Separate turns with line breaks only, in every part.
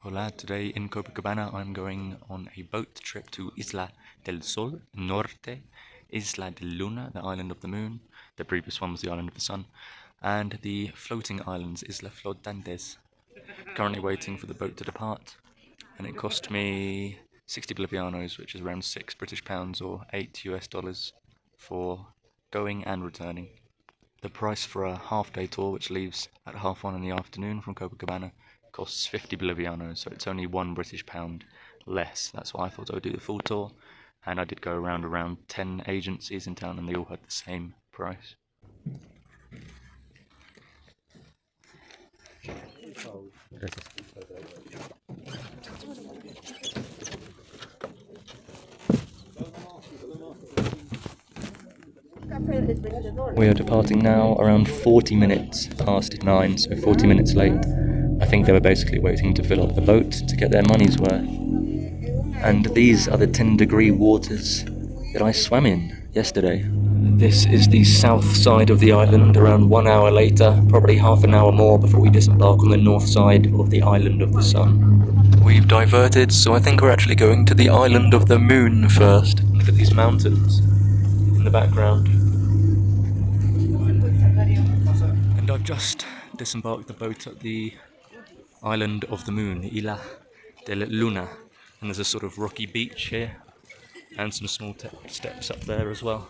Hola, today in Copacabana I'm going on a boat trip to Isla del Sol Norte, Isla de Luna, the island of the moon. The previous one was the island of the sun. And the floating islands, Isla Flotantes. Currently waiting for the boat to depart. And it cost me 60 Bolivianos, which is around 6 British pounds or 8 US dollars for going and returning. The price for a half-day tour, which leaves at 1:30 in the afternoon from Copacabana, costs 50 Bolivianos, so it's only £1 British pound less. That's why I thought I would do the full tour, and I did go around 10 agencies in town, and they all had the same price. We are departing now around 40 minutes past 9, so 40 minutes late. I think they were basically waiting to fill up the boat to get their money's worth. And these are the 10-degree waters that I swam in yesterday. This is the south side of the island. Around 1 hour later, probably half an hour more before we disembark on the north side of the island of the sun. We've diverted, so I think we're actually going to the island of the moon first. Look at these mountains in the background. And I've just disembarked the boat at the island of the moon, Isla del Luna. And there's a sort of rocky beach here, and some small steps up there as well.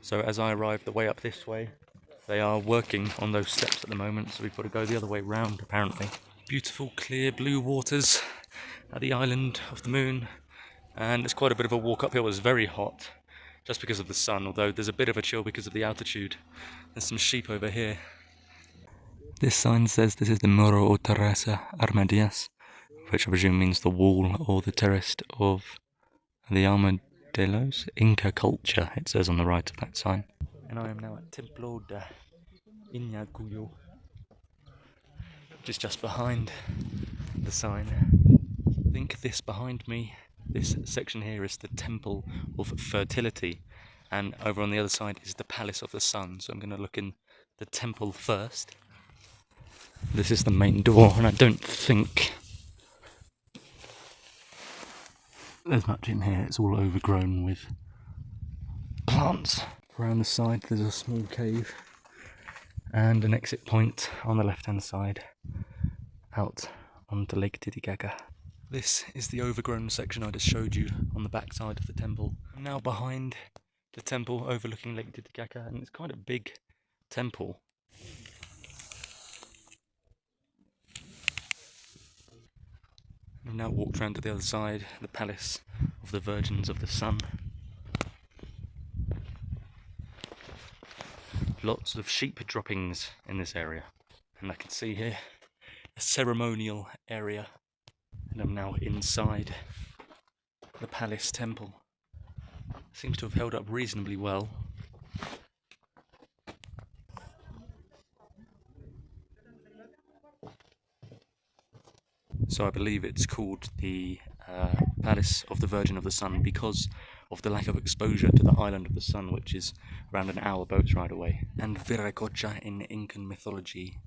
So as I arrive the way up this way, they are working on those steps at the moment, so we've got to go the other way round apparently. Beautiful clear blue waters at the island of the moon, and it's quite a bit of a walk uphill. It's very hot just because of the sun, although there's a bit of a chill because of the altitude. There's some sheep over here. This sign says this is the Muro o Terraza Armadillas, which I presume means the wall or the terrace of the Armadillos. Inca culture, it says on the right of that sign. And I am now at Templo de Iñaguyo, which is just behind the sign. I think this behind me, this section here is the Temple of Fertility, and over on the other side is the Palace of the Sun. So I'm going to look in the temple first. This is the main door, and I don't think there's much in here. It's all overgrown with plants. Around the side there's a small cave and an exit point on the left hand side out onto Lake Titicaca. This is the overgrown section I just showed you on the back side of the temple. I'm now behind the temple overlooking Lake Titicaca, and it's quite a big temple. I've now walked around to the other side, the Palace of the Virgins of the Sun. Lots of sheep droppings in this area, and I can see here a ceremonial area, and I'm now inside the palace temple. Seems to have held up reasonably well. So I believe it's called the Palace of the Virgin of the Sun because of the lack of exposure to the island of the sun, which is around an hour boat ride away. And Viracocha in Incan mythology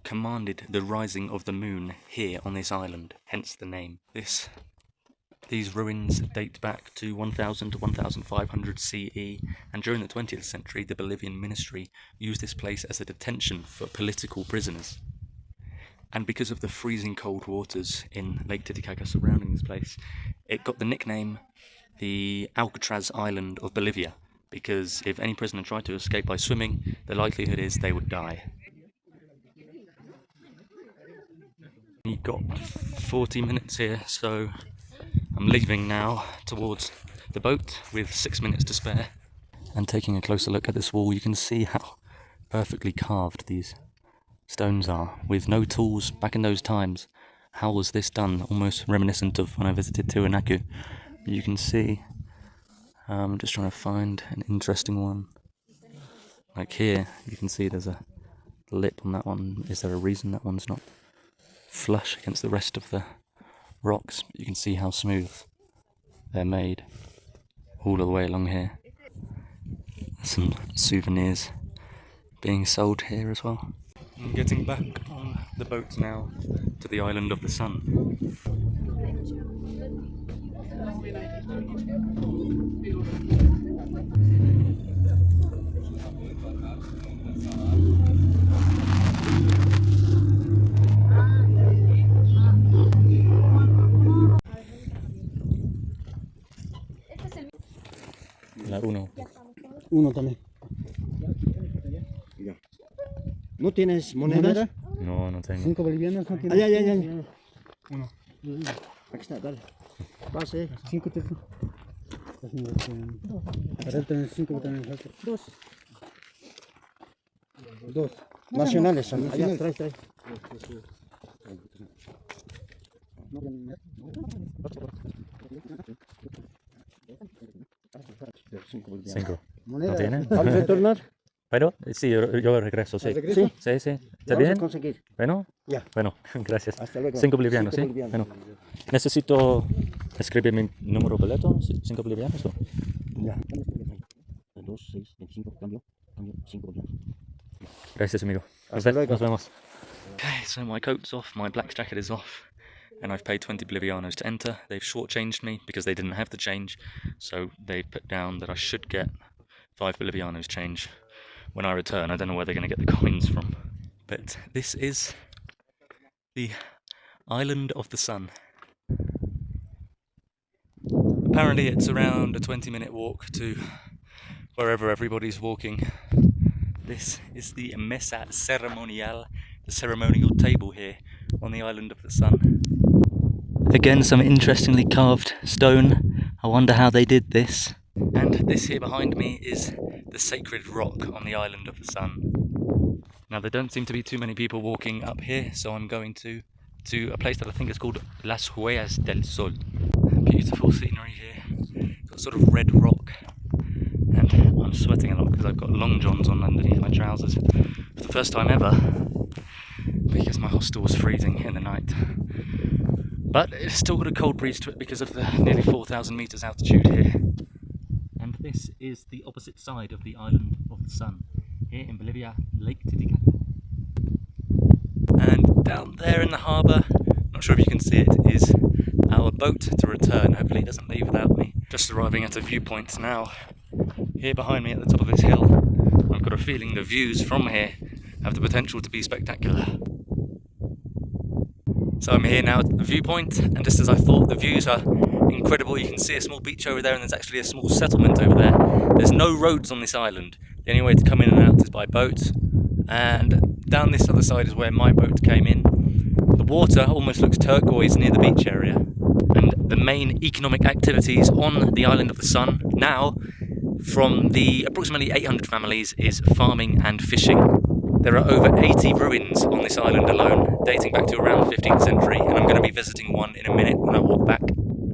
commanded the rising of the moon here on this island, hence the name. These ruins date back to 1000 to 1500 CE, and during the 20th century the Bolivian ministry used this place as a detention for political prisoners. And because of the freezing cold waters in Lake Titicaca surrounding this place, it got the nickname the Alcatraz Island of Bolivia, because if any prisoner tried to escape by swimming, the likelihood is they would die. We've got 40 minutes here, so I'm leaving now towards the boat with 6 minutes to spare. And taking a closer look at this wall, you can see how perfectly carved these stones are, with no tools back in those times. how was this done? Almost reminiscent of when I visited Tiwanaku. You can see, I'm just trying to find an interesting one. Like here, you can see there's a lip on that one. Is there a reason that one's not flush against the rest of the rocks? You can see how smooth they're made all the way along here. Some souvenirs being sold here as well. I'm getting back on the boat now to the island of the sun. La uno.
Uno también. Ya. ¿No tienes monedas?
No, no tengo.
5 bolivianos no tienes. Ay. Uno. Aquí está, dale. Pase. 5 te. Para él tener 5 también falta. Dos. Nacionales son. Allá, trae.
Cinco.
¿Moneda?
¿No tiene?
¿Al retornar?
Pero sí, yo regreso, sí.
¿Regreso?
Sí. ¿Está
Vamos
bien?
a conseguir.
Bueno,
Ya.
bueno, gracias.
Hasta luego.
5 bolivianos, ¿sí?
5 bolivianos.
Bueno, necesito escribir mi número boleto, 5 bolivianos. ¿O?
Ya. 2, 6, 25, cambio, 5 bolivianos.
Gracias, amigo.
Hasta luego.
Nos vemos. Okay, so my coat's off, my black jacket is off, and I've paid 20 bolivianos to enter. They've shortchanged me because they didn't have the change, so they've put down that I should get 5 bolivianos change when I return. I don't know where they're going to get the coins from, but this is the Island of the Sun. Apparently it's around a 20-minute walk to wherever everybody's walking. This is the mesa ceremonial, the ceremonial table here on the Island of the Sun. Again, some interestingly carved stone. I wonder how they did this. And this here behind me is the sacred rock on the Island of the Sun. Now there don't seem to be too many people walking up here, so I'm going to a place that I think is called Las Huellas del Sol. Beautiful scenery here. Got sort of red rock. And I'm sweating a lot because I've got long johns on underneath my trousers for the first time ever, because my hostel was freezing in the night. But it's still got a cold breeze to it because of the nearly 4,000 meters altitude here. And this is the opposite side of the Island of the Sun, here in Bolivia, Lake Titicaca. And down there in the harbour, not sure if you can see it, is our boat to return. Hopefully it doesn't leave without me. Just arriving at a viewpoint now. Here behind me at the top of this hill, I've got a feeling the views from here have the potential to be spectacular. So I'm here now at the viewpoint, and just as I thought, the views are incredible. You can see a small beach over there, and there's actually a small settlement over there. There's no roads on this island. The only way to come in and out is by boat, and down this other side is where my boat came in. The water almost looks turquoise near the beach area, and the main economic activities on the Island of the Sun now, from the approximately 800 families, is farming and fishing. There are over 80 ruins on this island alone, dating back to around the 15th century, and I'm going to be visiting one in a minute when I walk back.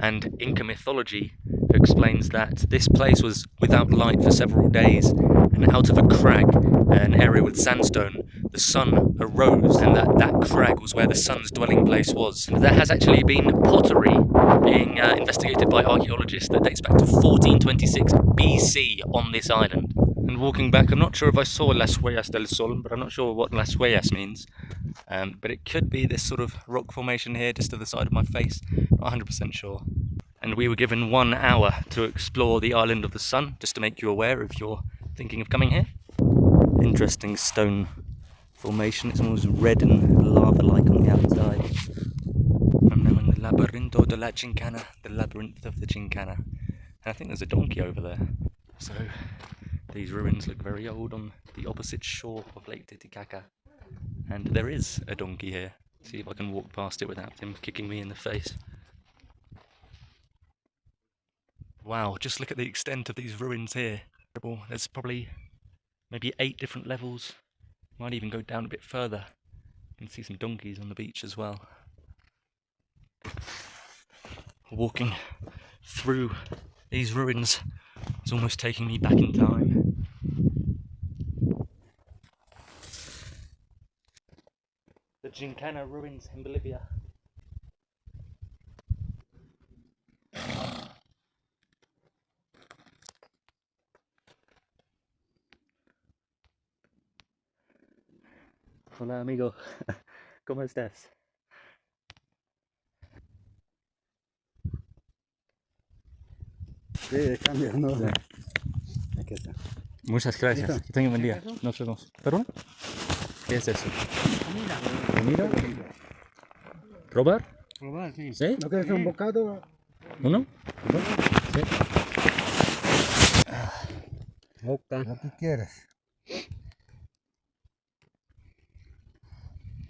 And Inca mythology explains that this place was without light for several days, and out of a crag, an area with sandstone, the sun arose, and that crag was where the sun's dwelling place was. And there has actually been pottery being investigated by archaeologists that dates back to 1426 BC on this island. And walking back, I'm not sure if I saw Las Huellas del Sol, but I'm not sure what Las Huellas means. But it could be this sort of rock formation here just to the side of my face, not 100% sure. And we were given 1 hour to explore the Island of the Sun, just to make you aware if you're thinking of coming here. Interesting stone formation, it's almost red and lava-like on the outside. I'm now in the Labyrinto de la Chincana, the labyrinth of the Chincana. And I think there's a donkey over there. So these ruins look very old on the opposite shore of Lake Titicaca. And there is a donkey here. See if I can walk past it without him kicking me in the face. Wow, just look at the extent of these ruins here. There's probably maybe 8 different levels. Might even go down a bit further. You can see some donkeys on the beach as well. walking through these ruins is almost taking me back in time. The Gincana ruins in Bolivia. Hola amigo, ¿cómo estás?
Sí, de cambio, no. Aquí está.
Muchas gracias,
¿Listo?
que tengan buen día, nos vemos. ¿Perdón? ¿Qué es eso? ¿Comida? ¿Probar?
Probar, sí.
¿Sí?
¿No quieres un bocado?
¿Uno? Sí.
Boca. Lo que quieras.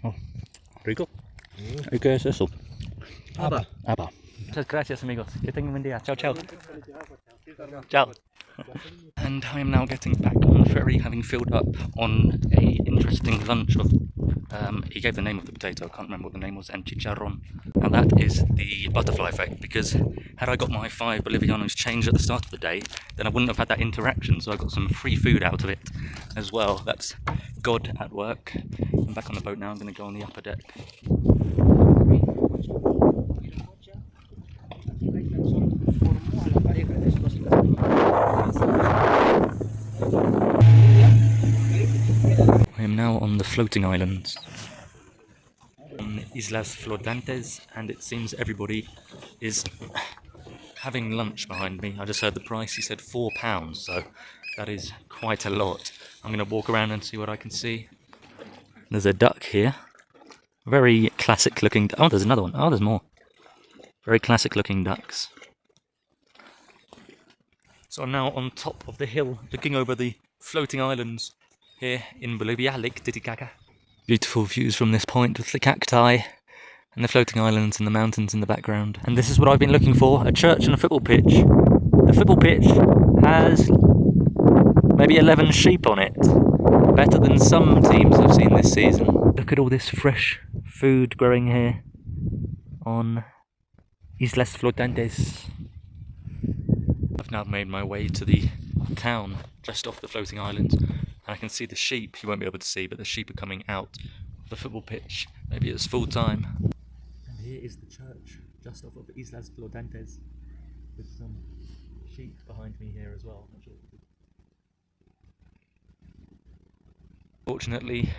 Oh, rico. ¿Y qué es eso?
Aba.
Apa. Muchas gracias amigos, que tengan buen día. Chao, chao. Ciao. And I am now getting back on the ferry, having filled up on a interesting lunch of, he gave the name of the potato, I can't remember what the name was, and chicharron. Now that is the butterfly effect, because had I got my 5 Bolivianos changed at the start of the day, then I wouldn't have had that interaction, so I got some free food out of it as well. That's God at work. I'm back on the boat now, I'm going to go on the upper deck. I am now on the floating islands on Islas Flotantes, and it seems everybody is having lunch behind me. I just heard the price, he said £4, so that is quite a lot. I'm going to walk around and see what I can see. There's a duck here, very classic looking, oh there's another one, oh there's more. Very classic looking ducks. So I'm now on top of the hill, looking over the floating islands here in Bolivia, Lake Titicaca. Beautiful views from this point with the cacti and the floating islands and the mountains in the background. And this is what I've been looking for, a church and a football pitch. The football pitch has maybe 11 sheep on it. Better than some teams I've seen this season. Look at all this fresh food growing here on Islas Flotantes. I've now made my way to the town just off the floating islands, and I can see the sheep. You won't be able to see, but the sheep are coming out of the football pitch. Maybe it's full time. And here is the church just off of Islas Flotantes, with some sheep behind me here as well. Not sure. Fortunately,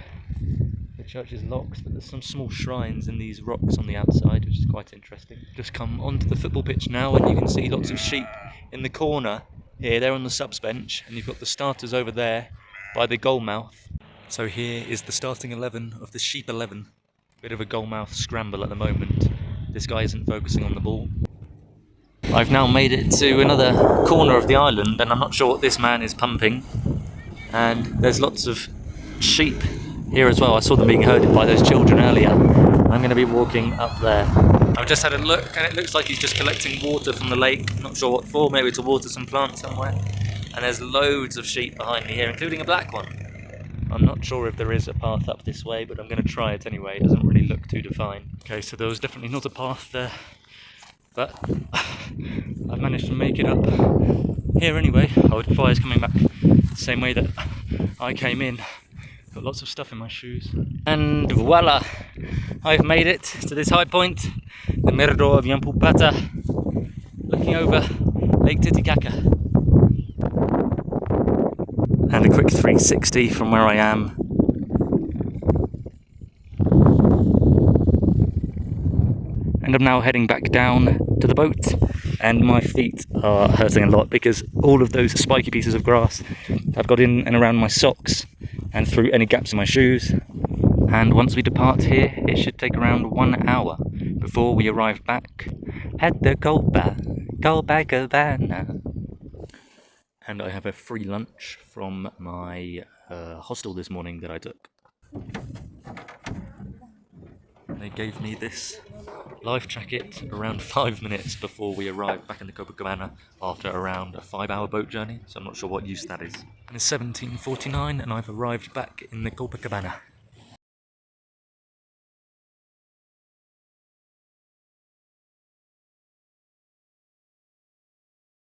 the church is locked, but there's some small shrines in these rocks on the outside, which is quite interesting. Just come onto the football pitch now, and you can see lots of sheep in the corner here. They're on the subs bench, and you've got the starters over there by the goal mouth. So here is the starting 11 of the sheep 11. Bit of a goal mouth scramble at the moment. This guy isn't focusing on the ball. I've now made it to another corner of the island, and I'm not sure what this man is pumping. And there's lots of sheep here as well. I saw them being herded by those children earlier. I'm going to be walking up there. I've just had a look, and it looks like he's just collecting water from the lake. Not sure what for, maybe to water some plants somewhere. And there's loads of sheep behind me here, including a black one. I'm not sure if there is a path up this way, but I'm going to try it anyway. It doesn't really look too defined. Okay, so there was definitely not a path there, but I've managed to make it up here anyway. I would advise coming back the same way that I came in. Got lots of stuff in my shoes. And voila! I've made it to this high point, the Mirador of Yampupata, looking over Lake Titicaca. And a quick 360 from where I am. And I'm now heading back down to the boat, and my feet are hurting a lot because all of those spiky pieces of grass have got in and around my socks and through any gaps in my shoes. And once we depart here, it should take around 1 hour before we arrive back at the Copacabana. And I have a free lunch from my hostel this morning that I took. They gave me this life jacket around 5 minutes before we arrived back in the Copacabana after around a 5-hour boat journey, so I'm not sure what use that is. And it's 17:49 and I've arrived back in the Copacabana.